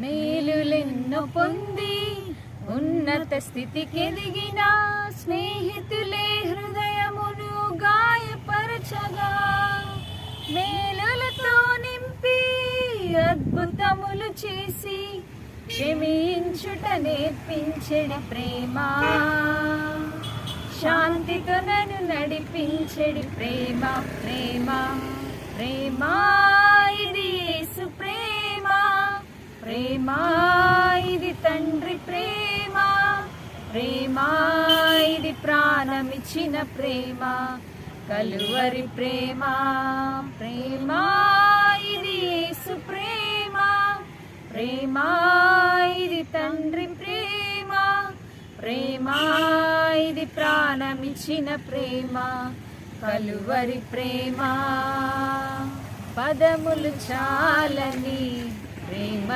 మేలులెన్నో పొంది ఉన్నత స్థితికి ఎదిగిన స్నేహితులే హృదయమును గాయపరచగా, మేలులతో నింపి అద్భుతములు చేసి క్షమించుట నేర్పించెడి ప్రేమ, శాంతితో నన్ను నడిపించెడి ప్రేమ. ప్రేమ ప్రేమ ఇది యేసు ప్రేమ, ప్రేమ ఇది తండ్రి ప్రేమ, ప్రేమ ఇది ప్రాణమిచ్చిన ప్రేమ, కలువరి ప్రేమ. ప్రేమ ఇది యేసు ప్రేమ, ప్రేమ ఇది తండ్రి ప్రేమ, ప్రేమ ఇది ప్రాణమిచ్చిన ప్రేమ, కలువరి ప్రేమ. పదములు చాలని ప్రేమ